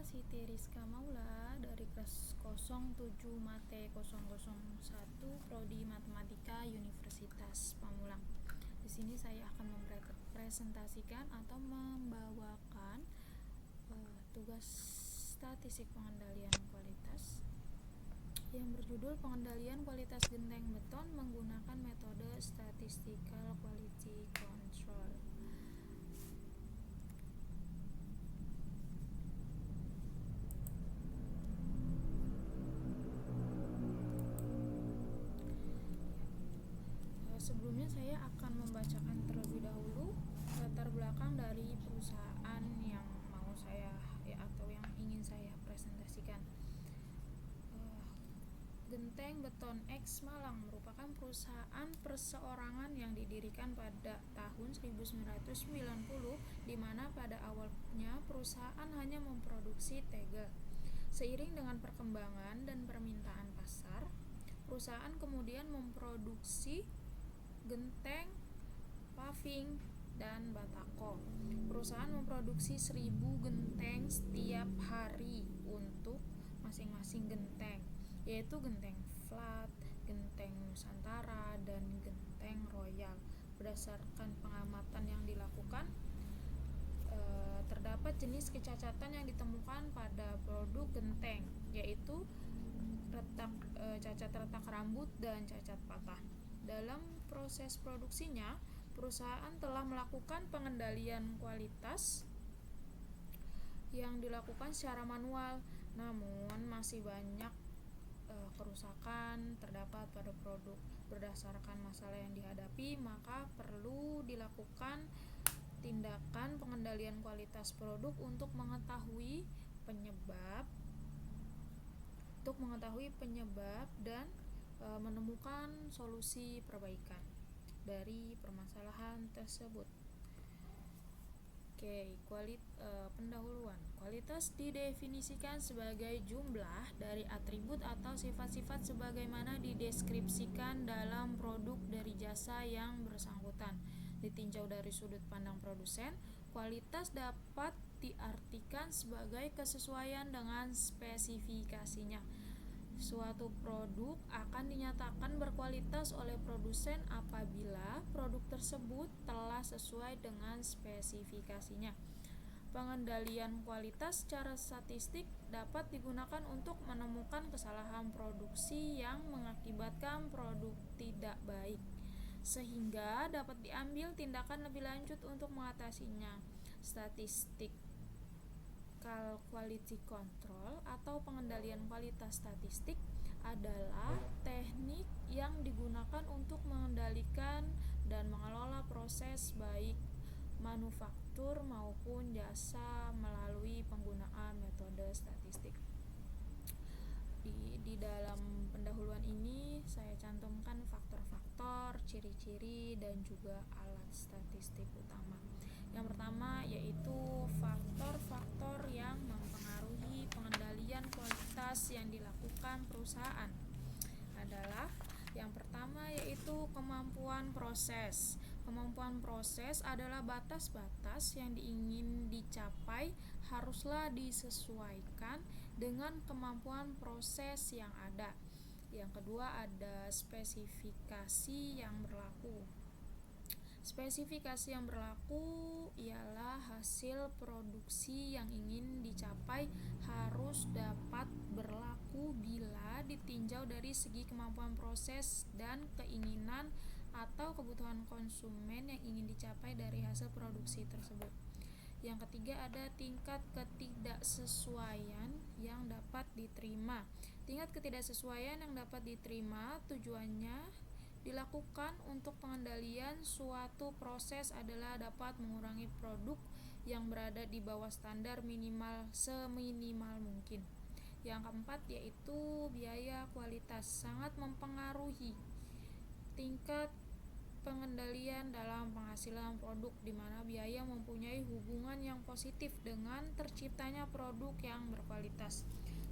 Siti Rizka Maula dari kelas 07 Mate 001 Prodi Matematika Universitas Pamulang. Di sini saya akan mempresentasikan atau membawakan tugas statistik pengendalian kualitas yang berjudul pengendalian kualitas genteng beton menggunakan metode statistical quality control. Sebelumnya saya akan membacakan terlebih dahulu latar belakang dari perusahaan yang mau saya atau yang ingin saya presentasikan. Genteng Beton X Malang merupakan perusahaan perseorangan yang didirikan pada tahun 1990, di mana pada awalnya perusahaan hanya memproduksi tegel. Seiring dengan perkembangan dan permintaan pasar, perusahaan kemudian memproduksi genteng, paving, dan batako. Perusahaan memproduksi 1000 genteng setiap hari untuk masing-masing genteng, yaitu genteng flat, genteng Nusantara, dan genteng royal. Berdasarkan pengamatan yang dilakukan, terdapat jenis kecacatan yang ditemukan pada produk genteng, yaitu cacat retak rambut dan cacat patah. Dalam proses produksinya, perusahaan telah melakukan pengendalian kualitas yang dilakukan secara manual, namun masih banyak kerusakan terdapat pada produk. Berdasarkan masalah yang dihadapi, maka perlu dilakukan tindakan pengendalian kualitas produk untuk mengetahui penyebab dan menemukan solusi perbaikan dari permasalahan tersebut. Pendahuluan. Kualitas didefinisikan sebagai jumlah dari atribut atau sifat-sifat sebagaimana dideskripsikan dalam produk dari jasa yang bersangkutan. Ditinjau dari sudut pandang produsen, kualitas dapat diartikan sebagai kesesuaian dengan spesifikasinya. Suatu produk akan dinyatakan berkualitas oleh produsen apabila produk tersebut telah sesuai dengan spesifikasinya. Pengendalian kualitas secara statistik dapat digunakan untuk menemukan kesalahan produksi yang mengakibatkan produk tidak baik, sehingga dapat diambil tindakan lebih lanjut untuk mengatasinya. Statistik quality control atau pengendalian kualitas statistik adalah teknik yang digunakan untuk mengendalikan dan mengelola proses baik manufaktur maupun jasa melalui penggunaan metode statistik. Di dalam pendahuluan ini saya cantumkan faktor-faktor, ciri-ciri, dan juga alat statistik utama. Yang pertama yaitu faktor-faktor yang mempengaruhi pengendalian kualitas yang dilakukan perusahaan adalah yang pertama yaitu kemampuan proses. Kemampuan proses adalah batas-batas yang ingin dicapai haruslah disesuaikan dengan kemampuan proses yang ada. Yang kedua ada spesifikasi yang berlaku. Spesifikasi yang berlaku ialah hasil produksi yang ingin dicapai harus dapat berlaku bila ditinjau dari segi kemampuan proses dan keinginan atau kebutuhan konsumen yang ingin dicapai dari hasil produksi tersebut. Yang ketiga ada tingkat ketidaksesuaian yang dapat diterima. Tingkat ketidaksesuaian yang dapat diterima tujuannya dilakukan untuk pengendalian suatu proses adalah dapat mengurangi produk yang berada di bawah standar minimal seminimal mungkin. Yang keempat yaitu biaya kualitas sangat mempengaruhi tingkat pengendalian dalam penghasilan produk, di mana biaya mempunyai hubungan yang positif dengan terciptanya produk yang berkualitas.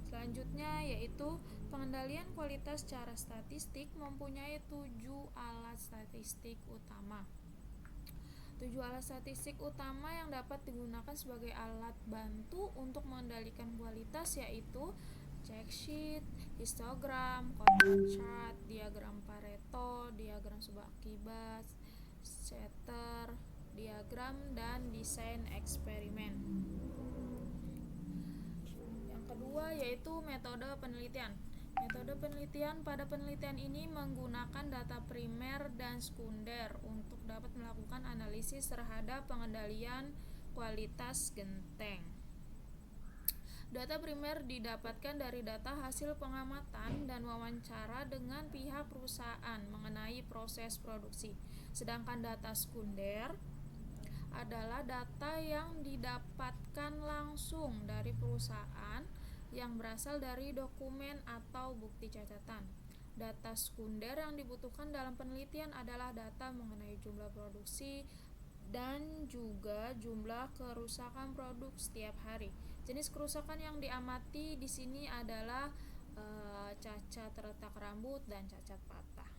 Selanjutnya yaitu pengendalian kualitas secara statistik mempunyai 7 alat statistik utama. 7 alat statistik utama yang dapat digunakan sebagai alat bantu untuk mengendalikan kualitas yaitu check sheet, histogram, control chart, diagram Pareto, diagram sebab akibat, scatter, diagram, dan desain eksperimen. Yang kedua yaitu metode penelitian. Metode penelitian pada penelitian ini menggunakan data primer dan sekunder untuk dapat melakukan analisis terhadap pengendalian kualitas genteng. Data primer didapatkan dari data hasil pengamatan dan wawancara dengan pihak perusahaan mengenai proses produksi. Sedangkan data sekunder adalah data yang didapatkan langsung dari perusahaan yang berasal dari dokumen atau bukti catatan. Data sekunder yang dibutuhkan dalam penelitian adalah data mengenai jumlah produksi dan juga jumlah kerusakan produk setiap hari. Jenis kerusakan yang diamati di sini adalah cacat retak rambut dan cacat patah.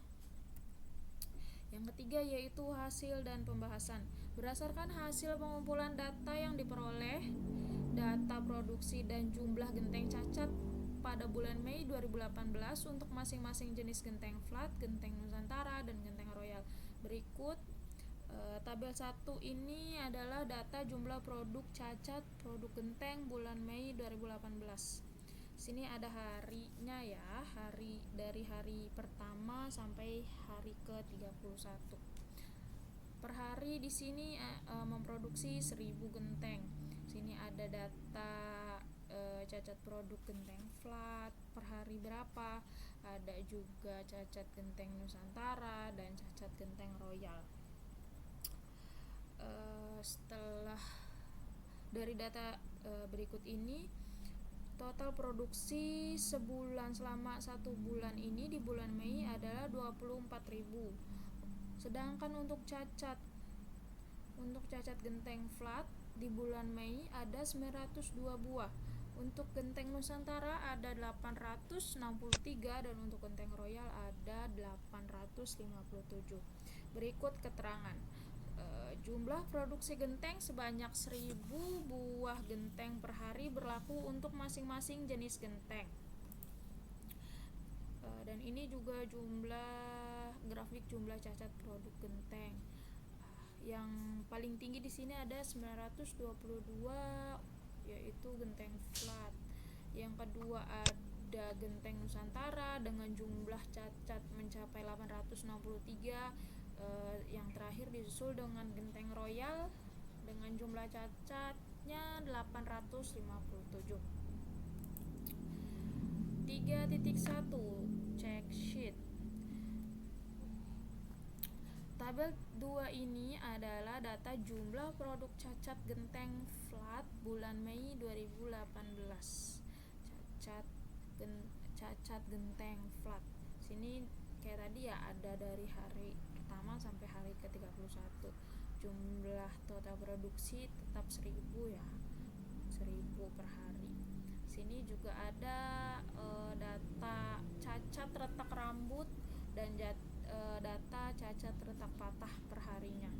Yang ketiga yaitu hasil dan pembahasan. Berdasarkan hasil pengumpulan data yang diperoleh, data produksi dan jumlah genteng cacat pada bulan Mei 2018 untuk masing-masing jenis genteng flat, genteng Nusantara, dan genteng royal. Berikut tabel 1 ini adalah data jumlah produk cacat produk genteng bulan Mei 2018. Sini ada harinya ya, dari hari pertama sampai hari ke-31. Per hari di sini memproduksi 1000 genteng. Sini ada data cacat produk genteng flat per hari berapa. Ada juga cacat genteng Nusantara dan cacat genteng royal. Setelah dari data berikut ini, total produksi sebulan selama 1 bulan ini di bulan Mei adalah 24.000. Sedangkan untuk cacat genteng flat di bulan Mei ada 902 buah. Untuk genteng Nusantara ada 863 dan untuk genteng royal ada 857. Berikut keterangan. Jumlah produksi genteng sebanyak 1000 buah genteng per hari berlaku untuk masing-masing jenis genteng. Dan ini juga grafik jumlah cacat produk genteng. Yang paling tinggi di sini ada 922 yaitu genteng flat. Yang kedua ada genteng Nusantara dengan jumlah cacat mencapai 863. Yang terakhir disusul dengan genteng royal dengan jumlah cacatnya 857. 3.1 Check sheet. Tabel 2 ini adalah data jumlah produk cacat genteng flat bulan Mei 2018. Cacat genteng flat. Sini kayak tadi ya, ada dari hari pertama sampai hari ke-31. Jumlah total produksi tetap 1000 ya, 1000 per hari. Sini juga ada data cacat retak rambut dan data cacat retak patah per harinya.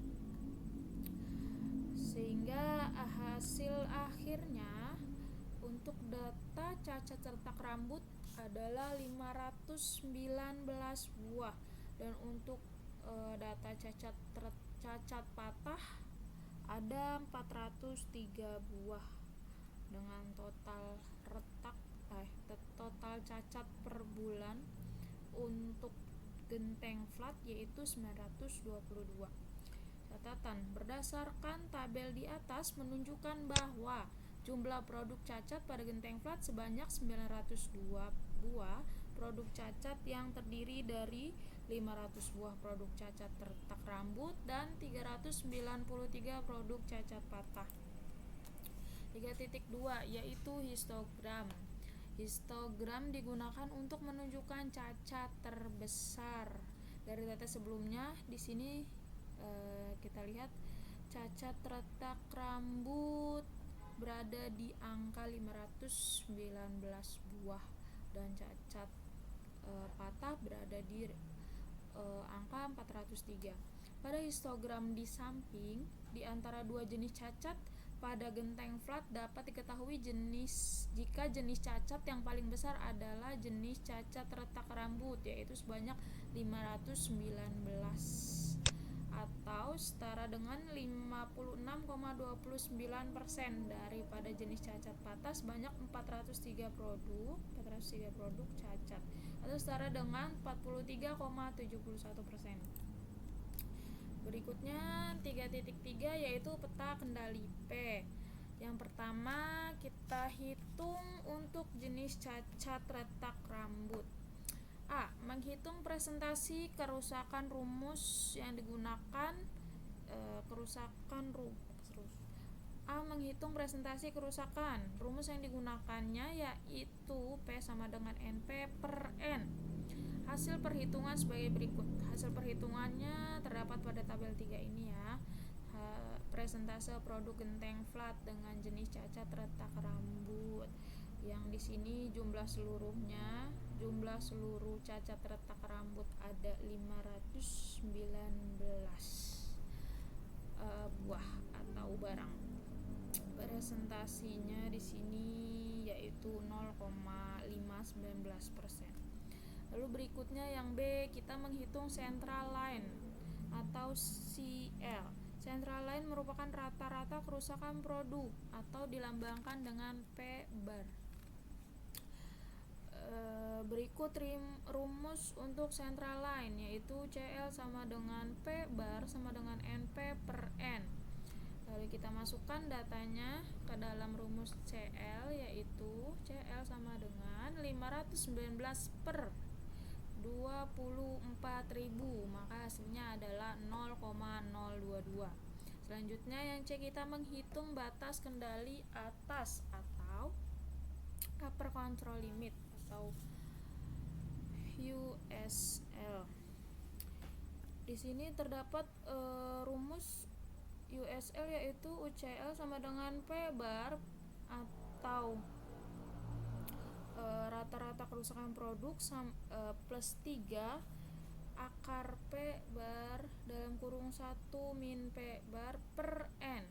Sehingga hasil akhirnya untuk data cacat retak rambut adalah 519 buah dan untuk data cacat patah ada 403 buah dengan total cacat per bulan untuk genteng flat yaitu 922. Catatan, berdasarkan tabel di atas menunjukkan bahwa jumlah produk cacat pada genteng flat sebanyak 902 buah produk cacat yang terdiri dari 500 buah produk cacat retak rambut dan 393 produk cacat patah. 3.2 yaitu histogram. Histogram digunakan untuk menunjukkan cacat terbesar. Dari data sebelumnya di sini kita lihat cacat retak rambut berada di angka 519 buah dan cacat patah berada di angka 403. Pada histogram di samping, di antara dua jenis cacat pada genteng flat dapat diketahui jika jenis cacat yang paling besar adalah jenis cacat retak rambut, yaitu sebanyak 519 atau setara dengan 56,29% daripada jenis cacat patah sebanyak 403 produk cacat atau setara dengan 43,71%. Berikutnya 3.3 yaitu peta kendali P. Yang pertama kita hitung untuk jenis cacat retak rambut. A. Menghitung presentasi kerusakan rumus yang digunakan menghitung presentasi kerusakan. Rumus yang digunakannya yaitu P sama dengan NP per N. Hasil perhitungan sebagai berikut. Hasil perhitungannya terdapat pada tabel 3 ini ya. Presentase produk genteng flat dengan jenis cacat retak rambut. Yang di sini jumlah seluruh cacat retak rambut ada 519 buah atau barang. Presentasinya di sini yaitu 0,519%. Lalu berikutnya yang B, kita menghitung central line atau CL. Central line merupakan rata-rata kerusakan produk atau dilambangkan dengan P bar. Berikut rumus untuk central line yaitu CL sama dengan P bar sama dengan NP per N. Lalu kita masukkan datanya ke dalam rumus CL yaitu CL sama dengan 519 per 24.000, maka hasilnya adalah 0,022. Selanjutnya yang C, kita menghitung batas kendali atas atau upper control limit atau USL. Di sini terdapat rumus USL yaitu UCL sama dengan P bar atau rata-rata kerusakan produk plus 3 akar P bar dalam kurung 1 min P bar per N.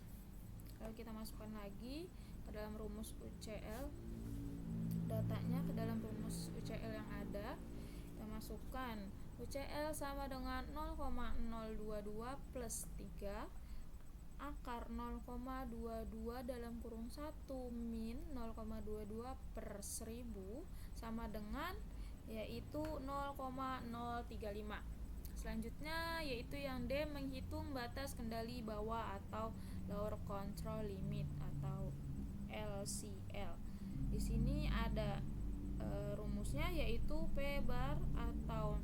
Lalu kita masukkan lagi ke dalam rumus UCL, datanya ke dalam rumus UCL yang ada. Kita masukkan UCL sama dengan 0,022 plus 3 akar 0,22 dalam kurung 1 min 0,22 per 1000 sama dengan yaitu 0,035. Selanjutnya yaitu yang D, menghitung batas kendali bawah atau lower control limit atau LCL. Di sini ada rumusnya yaitu P bar atau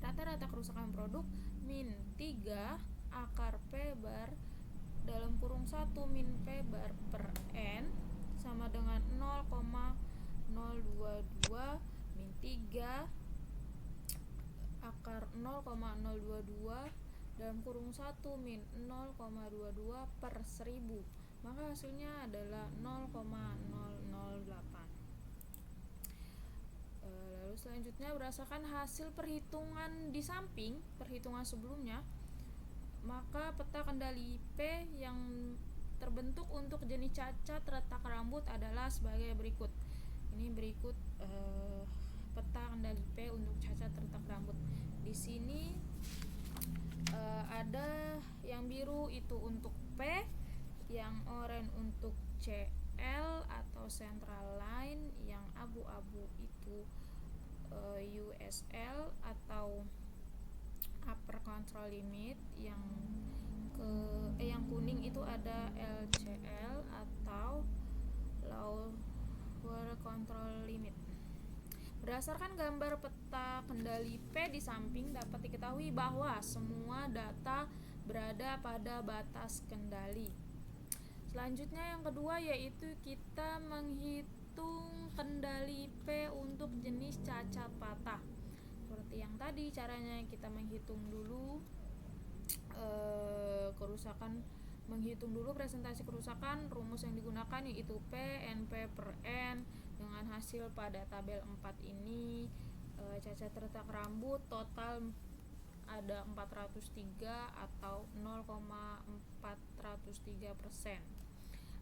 rata-rata kerusakan produk min 3 akar P bar dalam kurung 1 min P bar per N sama dengan 0,022 min 3 akar 0,022 dalam kurung 1 min 0,22 per 1000, maka hasilnya adalah 0,008. Lalu selanjutnya berdasarkan hasil perhitungan di samping, perhitungan sebelumnya, maka peta kendali P yang terbentuk untuk jenis cacat retak rambut adalah sebagai berikut. Ini berikut peta kendali P untuk cacat retak rambut. Di sini ada yang biru itu untuk P, yang oranye untuk CL atau central line, yang abu-abu itu USL atau upper control limit, yang kuning itu ada LCL atau lower control limit. Berdasarkan gambar peta kendali P di samping dapat diketahui bahwa semua data berada pada batas kendali. Selanjutnya yang kedua yaitu kita menghitung kendali P untuk jenis cacat patah. Seperti yang tadi, caranya kita menghitung dulu menghitung dulu presentasi kerusakan. Rumus yang digunakan yaitu P NP per N. Dengan hasil pada tabel 4 ini cacat retak rambut total ada 403 atau 0,403%.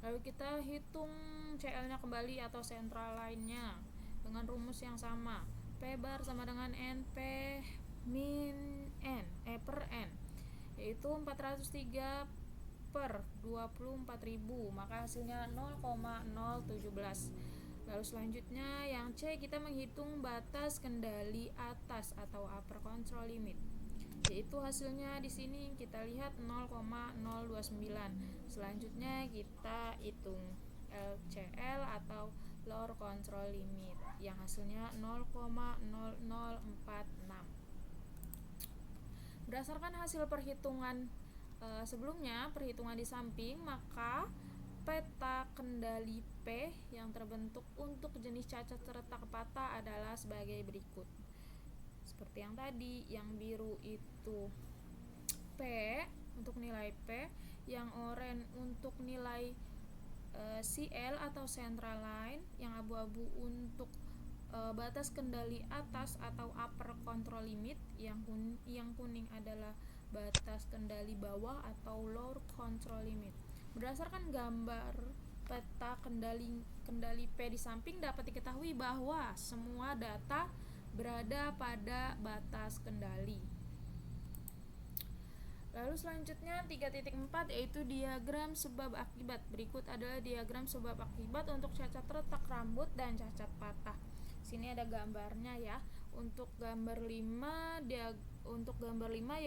Lalu kita hitung CL-nya kembali atau sentral lainnya dengan rumus yang sama. P bar sama dengan NP min N per N, yaitu 403 per 24.000, maka hasilnya 0,017. Lalu selanjutnya yang C, kita menghitung batas kendali atas atau upper control limit, yaitu hasilnya di sini kita lihat 0,029. Selanjutnya kita hitung LCL atau lower control limit yang hasilnya 0,0046. Berdasarkan hasil perhitungan sebelumnya, perhitungan di samping, maka peta kendali P yang terbentuk untuk jenis cacat retak patah adalah sebagai berikut. Seperti yang tadi, yang biru itu P untuk nilai P, yang oranye untuk nilai CL atau central line, yang abu-abu untuk batas kendali atas atau upper control limit, yang kuning adalah batas kendali bawah atau lower control limit. Berdasarkan gambar peta kendali P di samping, dapat diketahui bahwa semua data berada pada batas kendali. Lalu selanjutnya 3.4 yaitu diagram sebab akibat. Berikut adalah diagram sebab akibat untuk cacat retak rambut dan cacat patah. Sini ada gambarnya ya. Untuk gambar 5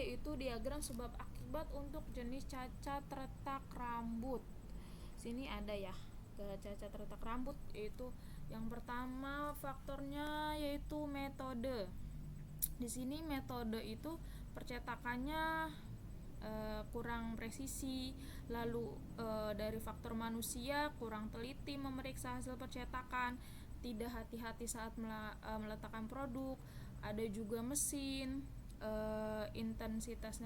yaitu diagram sebab akibat untuk jenis cacat retak rambut. Sini ada ya, cacat retak rambut, yaitu yang pertama faktornya yaitu metode. Di sini metode itu percetakannya kurang presisi, lalu dari faktor manusia kurang teliti memeriksa hasil percetakan, tidak hati-hati saat meletakkan produk, ada juga mesin intensitas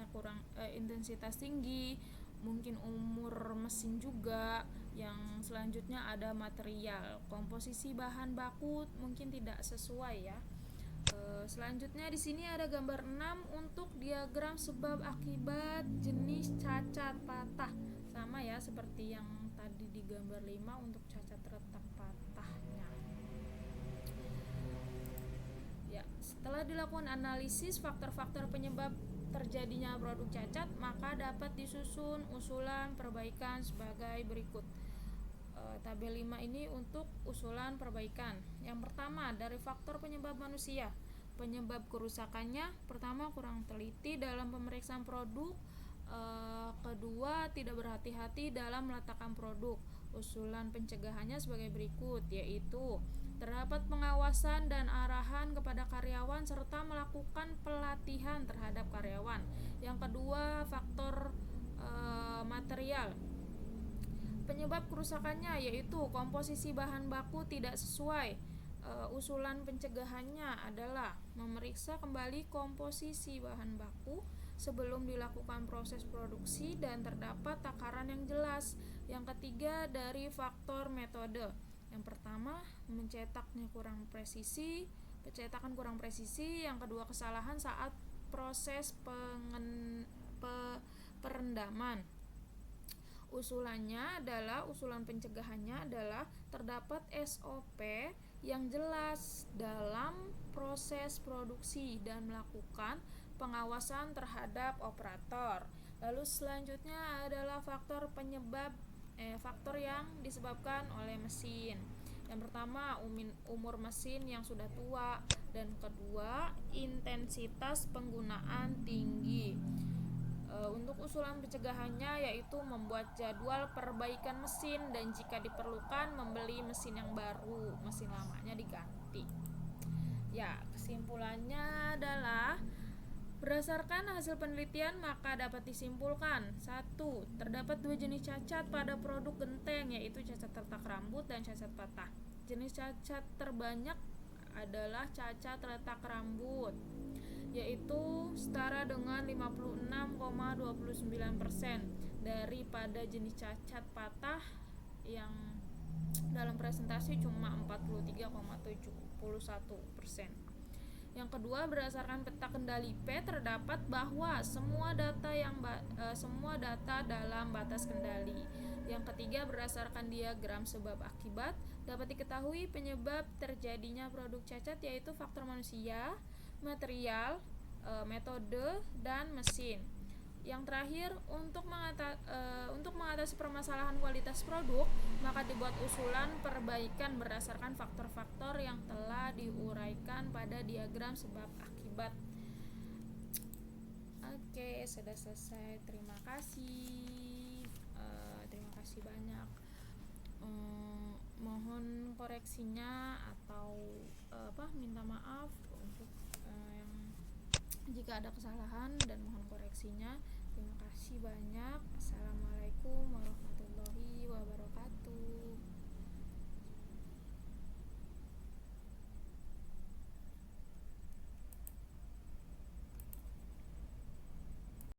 tinggi, mungkin umur mesin juga. Yang selanjutnya ada material, komposisi bahan baku mungkin tidak sesuai ya. Selanjutnya di sini ada gambar 6 untuk diagram sebab akibat jenis cacat patah. Sama ya seperti yang tadi di gambar 5 untuk cacat retak patahnya. Ya, setelah dilakukan analisis faktor-faktor penyebab terjadinya produk cacat, maka dapat disusun usulan perbaikan sebagai berikut. Tabel 5 ini untuk usulan perbaikan. Yang pertama, dari faktor penyebab manusia. Penyebab kerusakannya, pertama kurang teliti dalam pemeriksaan produk, kedua tidak berhati-hati dalam meletakkan produk. Usulan pencegahannya sebagai berikut, yaitu terdapat pengawasan dan arahan kepada karyawan serta melakukan pelatihan terhadap karyawan. Yang kedua, faktor material. Penyebab kerusakannya yaitu komposisi bahan baku tidak sesuai. Usulan pencegahannya adalah memeriksa kembali komposisi bahan baku sebelum dilakukan proses produksi dan terdapat takaran yang jelas. Yang ketiga, dari faktor metode. Yang pertama, pencetakan kurang presisi. Yang kedua, kesalahan saat proses perendaman. Usulan pencegahannya adalah terdapat SOP yang jelas dalam proses produksi dan melakukan pengawasan terhadap operator. Lalu selanjutnya adalah faktor yang disebabkan oleh mesin. Yang pertama, umur mesin yang sudah tua, dan kedua, intensitas penggunaan tinggi. Untuk usulan pencegahannya yaitu membuat jadwal perbaikan mesin dan jika diperlukan membeli mesin yang baru, mesin lamanya diganti. Ya, kesimpulannya adalah berdasarkan hasil penelitian maka dapat disimpulkan 1. Terdapat 2 jenis cacat pada produk genteng, yaitu cacat retak rambut dan cacat patah. Jenis cacat terbanyak adalah cacat retak rambut, yaitu setara dengan 56,29% daripada jenis cacat patah yang dalam presentasi cuma 43,71%. Yang kedua, berdasarkan peta kendali P terdapat bahwa semua data dalam batas kendali. Yang ketiga, berdasarkan diagram sebab akibat dapat diketahui penyebab terjadinya produk cacat yaitu faktor manusia, material, metode, dan mesin. Yang terakhir, untuk mengatasi permasalahan kualitas produk, maka dibuat usulan perbaikan berdasarkan faktor-faktor yang telah diuraikan pada diagram sebab akibat. Oke, sudah selesai. Terima kasih. Terima kasih banyak. Mohon koreksinya atau minta maaf untuk yang jika ada kesalahan dan mohon koreksinya. Terima kasih banyak. Assalamualaikum warahmatullahi wabarakatuh.